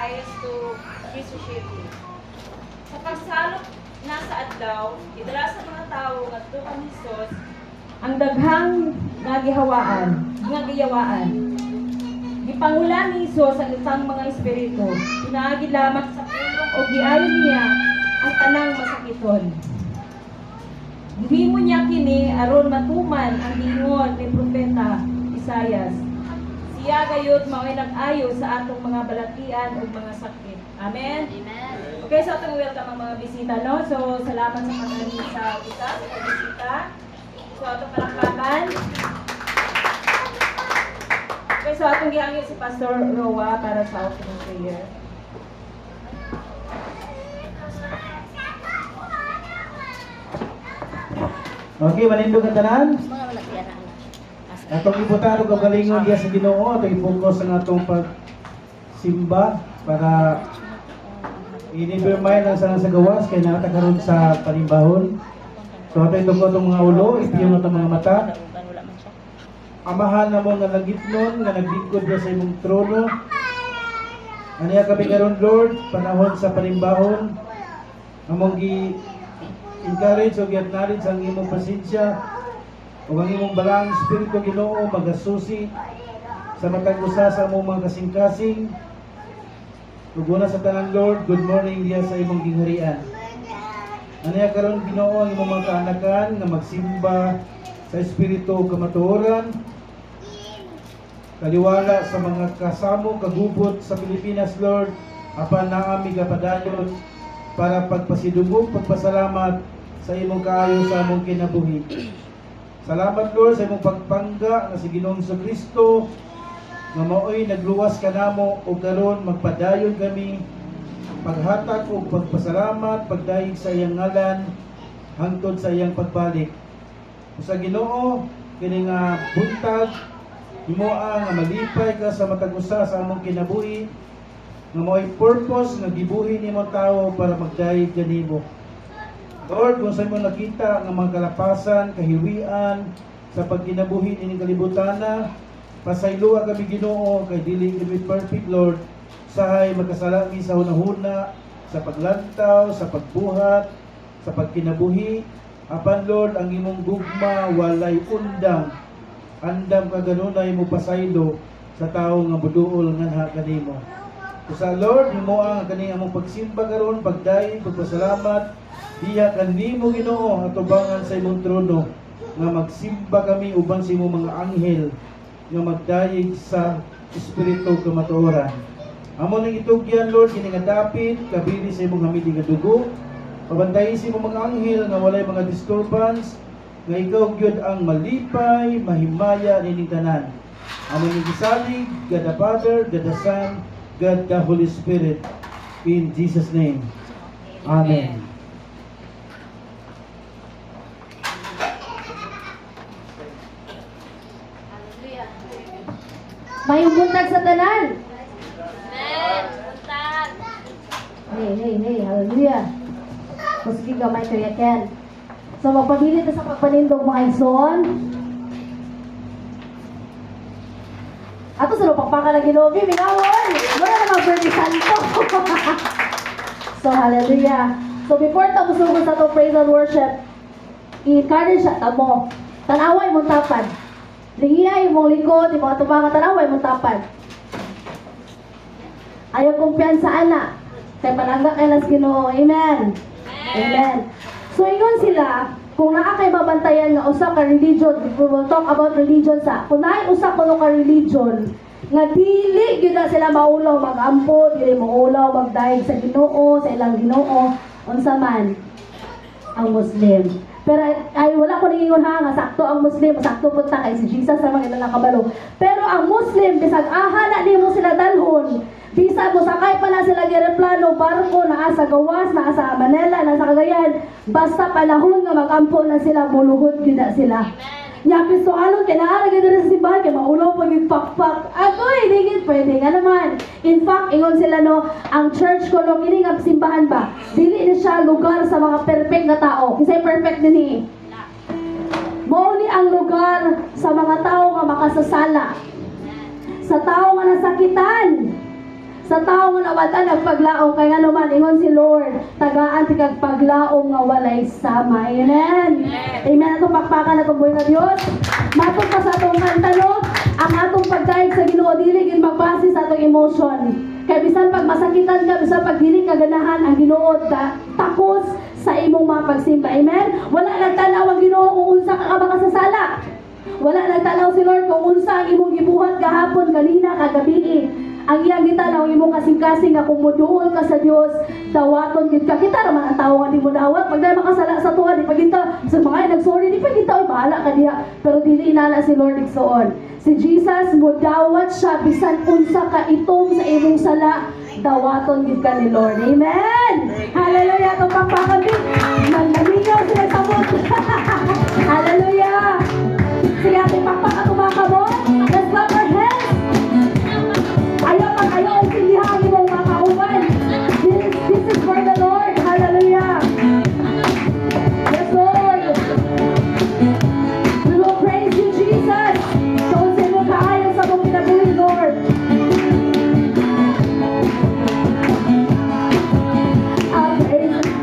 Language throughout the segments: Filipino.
eyes to resuscitate. Sa pagsalot na sa adlaw, idala sa mga tao ngadto kang Hesus ang daghang giyawaan. Gipangulan ni Hesus ang itang mga espiritu, pinaagi lamang sa pulong o giayon niya ang tanang masakiton. Gihimo niya kini aron matuman ang giingon ni propeta Isaias. Siya gayud mao'y nag-ayo sa atong mga balatian ug mga sakit. Amen. Amen. Okay, so atong welcome ang mga bisita, no? So salamat sa pagdali sa bisita. So atong palakpakan. Okay, so atong gihangyo si Pastor Roa para sa opening prayer. Okay, malindog ang tanan. Mga malatian na. Atong ibutan og kagalingon diya sa Ginoo, atong i-focus ang atong pagsimba para i-determine ang sanang sa gawas kay naata karon sa panimbahon. So atong itong itong mga ulo, ipiyong itong mga mata. Amahan na mo nga nagitnon, nga naglingkod sa imong trono. Aniya kami karon Lord, panahon sa panimbahon. Among encourage o gi-acknowledge ang imong pasensya o ang imong balang Espiritu Ginoo magasusi sa matag usa sa among mga kasing-kasing. Ug sa tanan Lord, good morning diya sa imong gingharian. Aniya karon Ginoo ang imong mga kaanakan nga magsimba sa Espiritu kamatuoran, kaliwala sa mga kasamo kagubot sa Pilipinas Lord, apan naami kapadayon para pagpasidugog, pagpasalamat sa imong kaayo sa among kinabuhi. Salamat Lord sa imong pagpangga nga si Ginoong Kristo nga mao'y nagluwas kanamo ug karon magpadayon kami paghatag ug pagpasalamat pagdayeg sa iyang ngalan hangtod sa iyang pagbalik. Sa Ginoo kini nga buntag himoa nga malipay ka sa matag usa sa among kinabuhi nga mao'y purpose nga gibuhi nimo tao para magdayeg kanimo. Lord, kung sa imo nakita nga mga kalapasan, kahiwian sa pagkinabuhi ining kalibutana, pasayloa kami Ginoo kay dili kami perfect Lord. Sahay magkasalami sa hunahuna, sa paglantaw, sa pagbuhat, sa pagkinabuhi. Apan Lord, ang imong gugma walay undang. Andam ka ganunay mo pasaylo sa tawo nga buduol nganha kanimo. Sa Lord, himo ang kani among pagsimba karon, pagdayeg, pagpasalamat diha kanimo Ginoo atubangan sa imong trono nga magsimba kami uban sa imong mga anghel nga magdayeg sa Espiritu kamatuoran. Amo ning itugyan Lord kini nga dapit kabili sa imong hamili nga dugo. Pabantayin sa imong mga anghel nga walay mga disturbance nga ikaw gyud ang malipay mahimaya nining tanan. Amo ning gisalig God the Father, God the Son, God the Holy Spirit, in Jesus name. Amen. May buntag sa tanan. Amen. Buntag. Hey, hallelujah. Maski gamay kayo Ken. So magpabilit na sa pagpanindog mga igsoon. Ato sa lupakpaka na Ginoo, mingawon. Muna na mag-birthday santo. So hallelujah. So before tapos sa to praise and worship, i-encourage siya mo. Tanaway mong tapad. Lihiya yung mong likod, yung mga tubangan tanaway mong tapad. Ayaw kumpiyansa ana. Kaya palangga kay las Ginoo. Amen. Amen. So ingon sila, kung naa kay mabantayan nga usa ka religion, we will talk about religion sa. Kung naay usa ko ka religion, nga dili gyud na sila maulaw magampo, dili maulaw magdayeg sa Ginoo, sa ilang Ginoo, unsa man ang Muslim. Pero ay wala ko ningon ha nga sakto ang Muslim, sakto pud ta kay si Jesus sa mga ilang kabalo. Pero ang Muslim bisag aha na nimo sila dalhon, bisag mo sakay pa na sila eroplano, barko naa sa gawas, naa sa Manila, naa sa Cagayan, basta panahon nga magampo na sila, muluhod gyud na sila. Nya pisto alon kay naa gyud sa simbahan kay maulaw pag pakpak. Agoy digit pwede nga naman. In fact, ingon sila no, ang church ko no kini nga simbahan ba, dili ni siya lugar sa mga perfect nga tao. Kisay perfect dinhi. Mao ni ang lugar sa mga tao nga makasasala. Sa tao nga nasakitan. sa tao nga nawala nagpaglaom kay nga naman ingon si Lord tagaan ti kag paglaom nga walay sama. Amen. Amen. Atong pakpakan atong buhay nga Dios. Matod pa sa atong kanta no, ang atong pagdaig sa Ginoo dili gid mabase sa atong emotion. Kay bisan pag masakitan ka, bisan pag dili ka ganahan ang Ginoo takos sa imong mga pagsimba. Amen. Wala nagtanaw ang Ginoo kung unsa ka makasasala. Wala nagtanaw si Lord kung unsa ang imong gibuhat kahapon, kanina, kagabi. Ang iyang gitanaw imong kasing-kasing nga kung muduol ka sa Dios, dawaton gid ka. Kita raman ang tawo nga di mo dawat. Pag dahil makasala sa tuwa, di pagita sa mga nagsorry, di pagita oy bahala ka diha. Pero dili inala si Lord igsoon. Si Jesus mudawat siya bisan unsa ka itom sa imong sala, dawaton gid ka ni Lord. Amen. Hallelujah. Ito pagpakabit. Nagnamingaw sila sa mundo. Hallelujah. Sige ating pagpaka tumakabot. Let's clap our hands. Ayaw pag ayaw ang sindihan mo mga kauban. This is for the Lord. Hallelujah. Yes, Lord. We will praise you, Jesus. Kung sino kaayon sa mong kinabuhi, Lord. I'll praise you.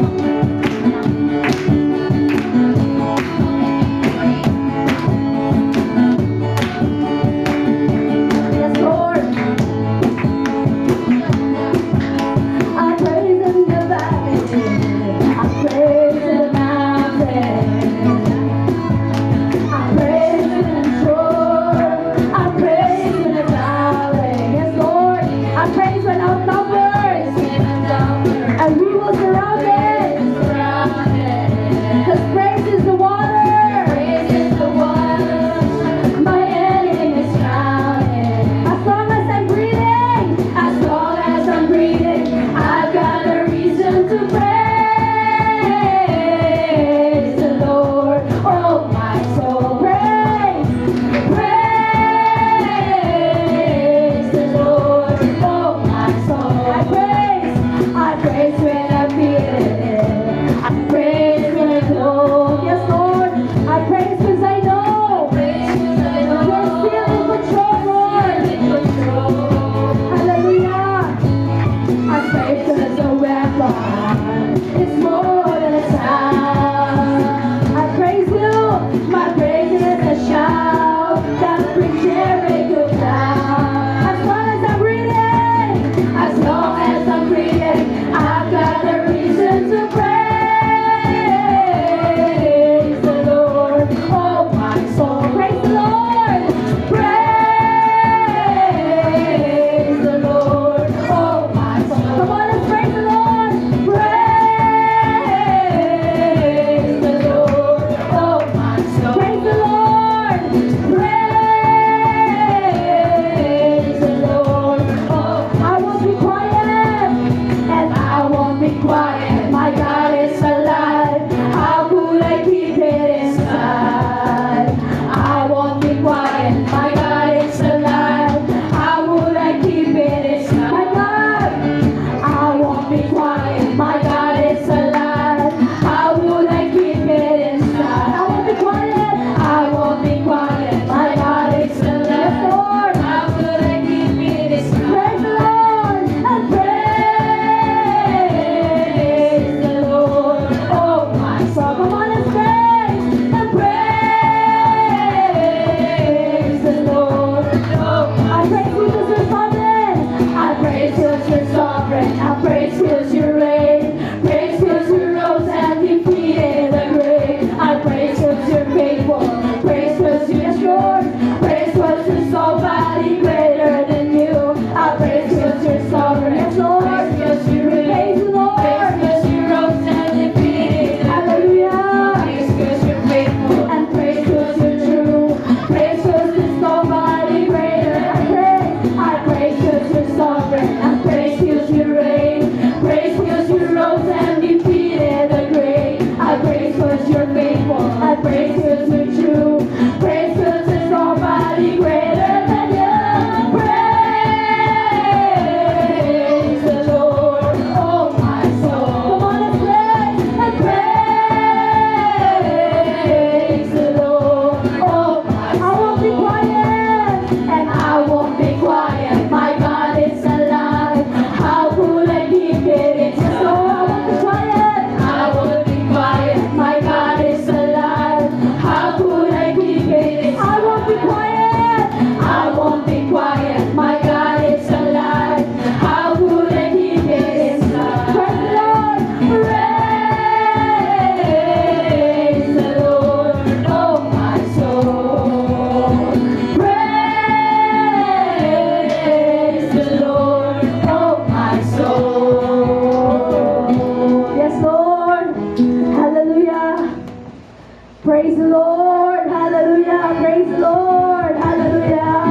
Praise the Lord. Hallelujah. Praise the Lord. Hallelujah.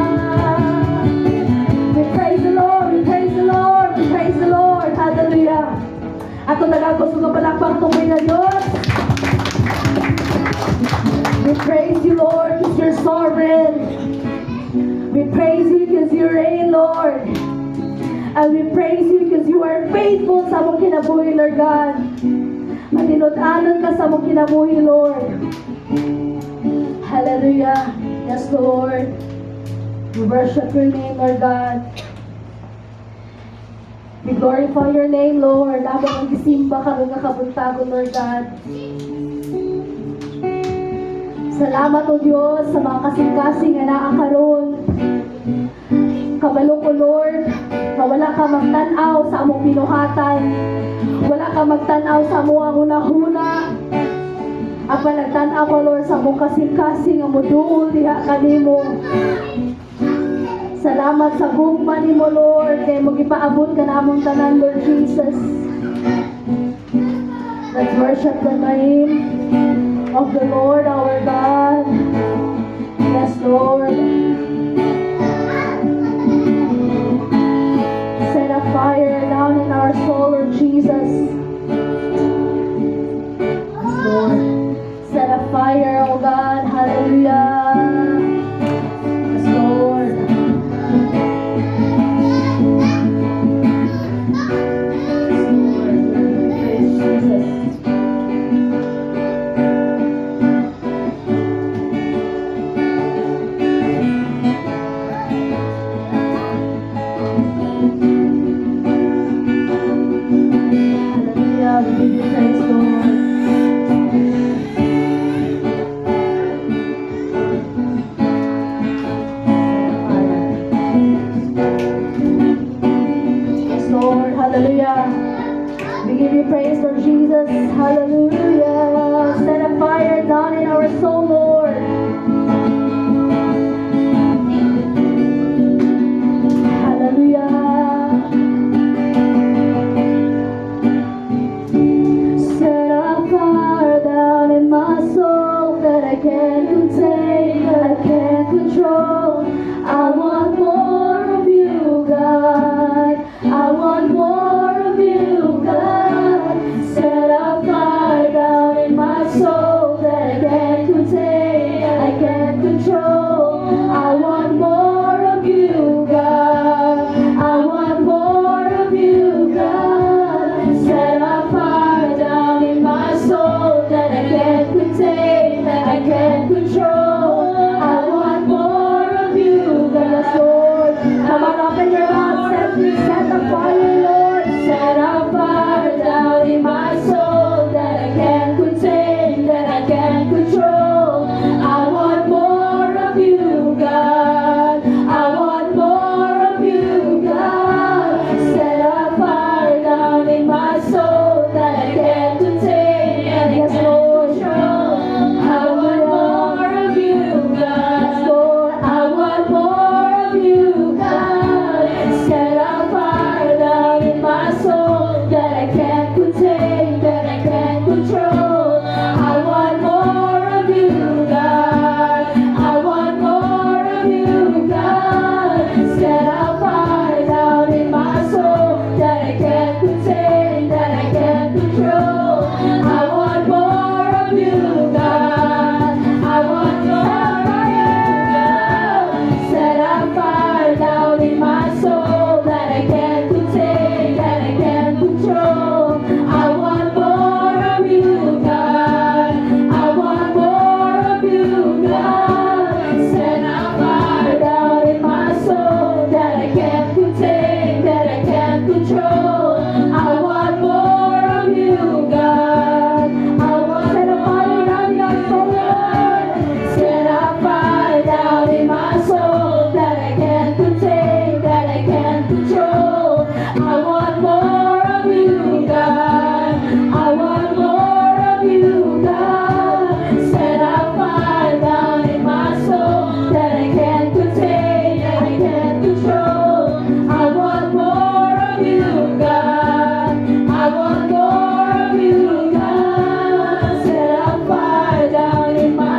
We praise the Lord. We praise the Lord. We praise the Lord. Hallelujah. Ako nagagos ko palakpak tungkol na Diyos. We praise you, Lord, because you're sovereign. We praise you because you reign, Lord. And we praise you because you are faithful sa mong kinabuhi, Lord God. Matinod-anon ka sa mong kinabuhi, Lord. Hallelujah. Yes, Lord. We worship your name, Lord God. We glorify your name, Lord. Habang magsisimba ka ng kabuntagon, Lord God. Salamat, O Diyos, sa mga kasing-kasing na naakaroon. Kabalo ko, Lord, na wala ka magtanaw sa among binuhatan. Wala ka magtanaw sa among huna-huna. Apa nagtanaw ko, Lord, sa among kasing-kasing ang muduol diha kanimo. Salamat sa gugma nimo, Lord, kay magipaabot ka na among tanan, Lord Jesus. Let's worship the name of the Lord our God. Yes, Lord. Set a fire down in our soul, Lord Jesus. Yes, Lord. Set a fire, oh God. Hallelujah. Yes, Lord. Yes, Lord. Praise Jesus. Hallelujah. We give you praise, Lord. Yes, Lord. Hallelujah. We give you praise, Lord Jesus. Hallelujah. Set a fire down in our soul, Lord. Hallelujah. Set a fire down in my soul that I can't contain, that I can't control. I want more of you, God. I want more of you, God. Set a fire down in my soul that I can't contain, that I can't control. I want more of you, God. I want more of you, God. Set a fire down in my soul that I can't contain, that I can't control. I want more of you, God. Yes, Lord. Come on, open your mouth. Set the fire, Lord. Set a fire down in my soul that I can't contain, that I can't control. I want more of you, God. I want more of you, God. Set a fire down in my soul that I can't contain, and I can't control. I want more of you, God. Yes, Lord. I want more of you, God. Set a fire down in my soul that I can't contain, that I can't control. I want more of you, God. I want more of you, God. Set a fire down in my soul that I can't contain, that I can't control. I want more of you, God. I want more of you, God. Set a fire down in my soul that I can't contain, that I can't control. I want more of you, God. I want more of you, God. Set a fire down in my soul that I can't contain, that I can't control. I want more of you, God. I want set a fire down in my soul, Lord. Set a fire down in my soul that I can't contain, that I can't control. I want more of you, God. I want more of you, God. Set a fire down in my soul that I can't contain, that I can't control. I want more of you, God. I want more of you, God. Set a fire down in my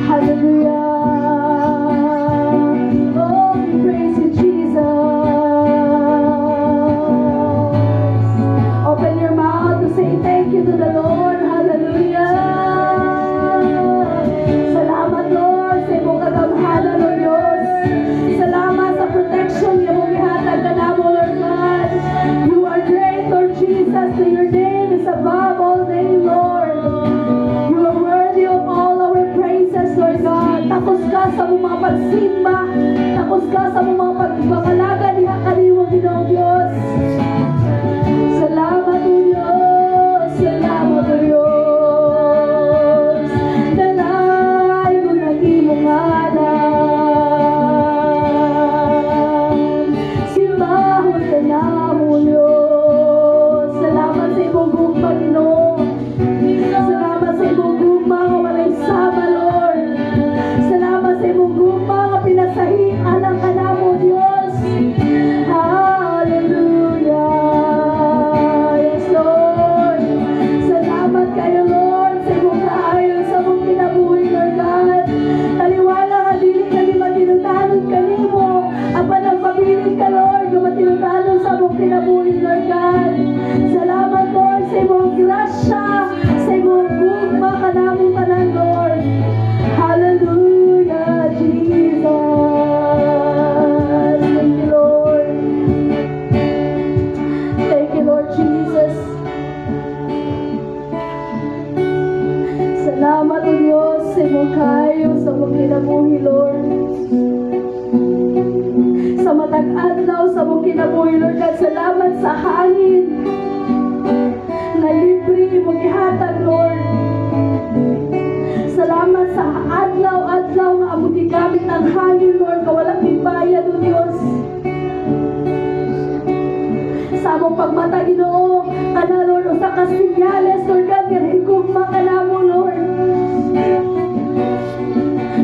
Hallelujah. Oh, we praise you, Jesus. Open your mouth to say thank you to the Lord. Hallelujah. Salamat, Lord, sa imong kagamhanan, Lord Diyos. Salamat sa protection niya mong ihatag ka namo, Lord God. You are great, Lord Jesus. To your name is above all name, Lord. You are worthy of all our praises, Lord God. Tapos ka sa mong mga pagsimba. Tapos ka sa mong mga pagpapalaga niya kaniwang Ginoong Diyos. Salamat, O Diyos. Salamat, O Diyos. Dalay ko na imong ngalan. Simbahon ka na, O Diyos. Salamat sa imong gugma, Ginoo. Salamat sa imong gugma nga walay sama, Lord. Salamat sa imong gugma nga pinasahi alang ka na, O Diyos. Hallelujah. Yes, Lord. Salamat kayo, Lord, sa imong kaayon sa mong kinabuhi, Lord God. Taliwala nga dili kami matinutanon kanimo. Apan ang pabilin ka, Lord, nga matinutanon sa mong kinabuhi, Lord God. Salamat, Lord, sa imong grasya, sa imong gugma ka namong tanan, Lord. Hallelujah, Jesus. Thank you, Lord. Thank you, Lord Jesus. Salamat, O Diyos, sa imong kayo, sa mong kinabuhi, Lord. Sa matag adlaw, sa mong kinabuhi, Lord God. Salamat sa hangin na libre imong ihatag, Lord. Salamat sa adlaw-adlaw nga among gigamit ang hangin, Lord, nga walang ibayad, O Diyos. Sa among pagmata, Ginoo, kana, Lord, usa ka sinyales, Lord God, nga higugma ka namo, Lord.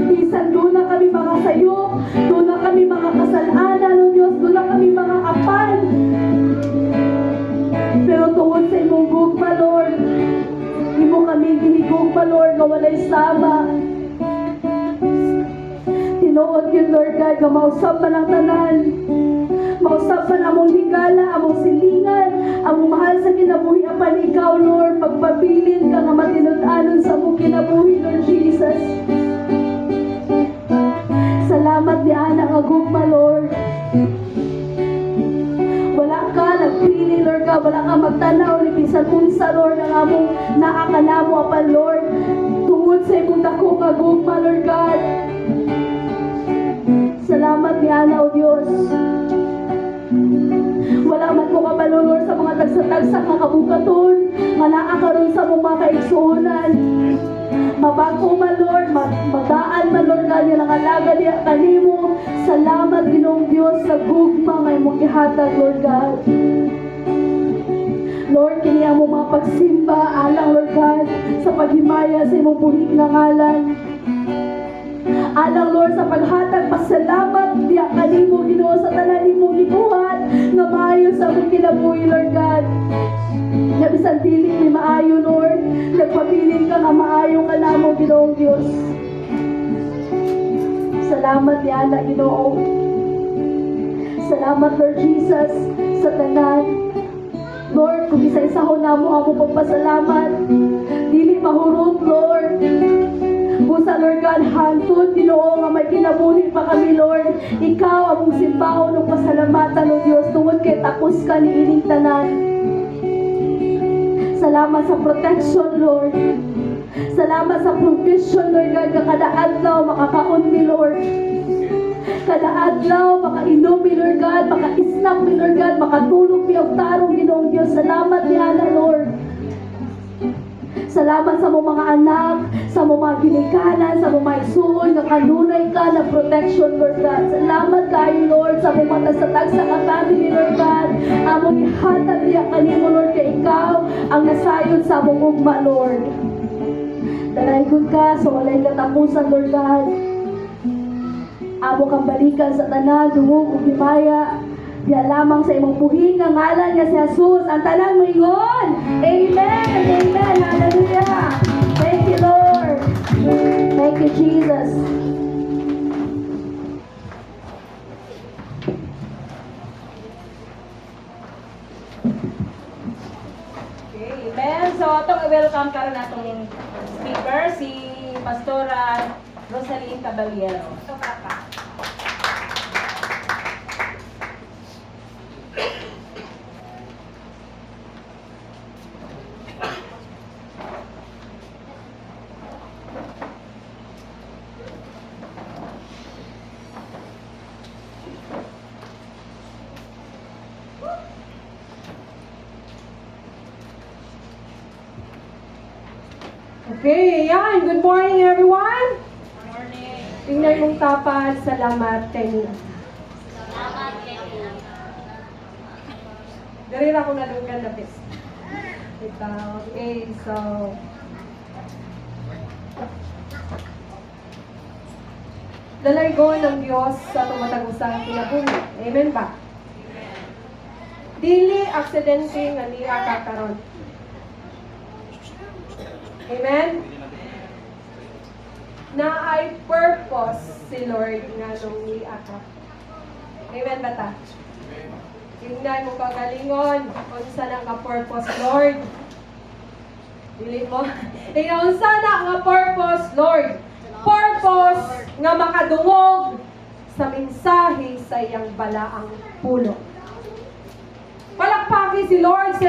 Bisan doon na kami mga sayok, doon na kami mga kasalanan, O Diyos, doon na kami mga apan. Pero tungod sa imong gugma, Lord, imo kami ginigugma, Lord, nga walay sama. Tinuod yun, Lord God, nga mausap man ang tanan. Mausap man among higala, among silingan, among mahal sa kinabuhi, apan ikaw, Lord, magpabilin ka nga matinud-anon sa among kinabuhi, Lord Jesus. Salamat di ana nga gugma, Lord. Wala ka nagpili, Lord God, wala ka magtanaw ni bisan unsa, Lord, ang among naakanamo, apan, Lord, tungod sa imong dako nga gugma, Lord God. Salamat di ana, O Diyos. Wala man ko kabalo, Lord, sa mga tagsa-tagsa nga kabukaton, nga naa karon sa mong mga kaigsuonan. Mabago man, Lord, magdaan man, Lord God, yung nakalaga niya kanimo. Salamat, Ginoong Diyos, sa gugma nga imong ihatag, Lord God. Lord, kini ang mga pagsimba alang, Lord God, sa paghimaya sa imong buhig nga ngalan. Alang, Lord, sa paghatag pasalamat diya kanimo, Ginoo, sa tanan nimong gibuhat nga maayo sa among kinabuhi, Lord God. Nga bisan dili ni maayo, Lord, nagpabilin ka nga maayo ka namo, Ginoong Diyos. Salamat diya na, Ginoo. Salamat, Lord Jesus, sa tanan. Lord, kung isa-isahon namo ako pagpasalamat, dili mahurot, Lord. Busa, Lord God, hantod, Ginoo, nga may kinabuhi pa kami, Lord. Ikaw among simbahon ng pasalamatan, O Diyos, tungod kay tapos ka ni ining tanan. Salamat sa protection, Lord. Salamat sa provision, Lord God, nga kada adlaw makakaon mi, Lord. Kada adlaw makainom mi, Lord God, maka-snack mi, Lord God, makatulog mi og tarong, Ginoong Diyos. Salamat ni Ana, Lord. Salamat sa mong mga anak, sa mong mga ginikanan, sa mong mga isuon, nga kanunay ka na protection, Lord God. Salamat kayo, Lord, sa mong mga tagsa ka family, Lord God. Among ihatag niya kanimo, Lord, kay ikaw ang nasayon sa mong ugma, Lord. Dalaygon ka sa walay katapusan, Lord God. Amo kang balikan sa tanan, dungog ug himaya. Diya lamang sa imong buhing nga ngalan nga si Jesus. Ang tanan mo ingon. Amen. Amen. Hallelujah. Thank you, Lord. Thank you, Jesus. Okay, amen. So, itong i-welcome karon natong speaker, si Pastora Rosaline Caballero. Ito, Papa. Okay, yan. Good morning, everyone. Morning. Tingnan mong tapad. Salamat kayo. Salamat kayo. Darira ko na doon ka napis. Ito. Okay, so... Dalaygon ng Diyos sa tumatagusang kinabuhi. Amen ba? Dili aksidente nga niya kakaroon. Amen? Na ay purpose si Lord nga nung niaka. Amen ba ta? Tingnan mo kagalingon, unsa na nga purpose, Lord. Dili mo. Tingnan unsa na nga purpose, Lord. Purpose nga makadungog sa mensahe sa iyang balaang pulo. Palakpakin si Lord sa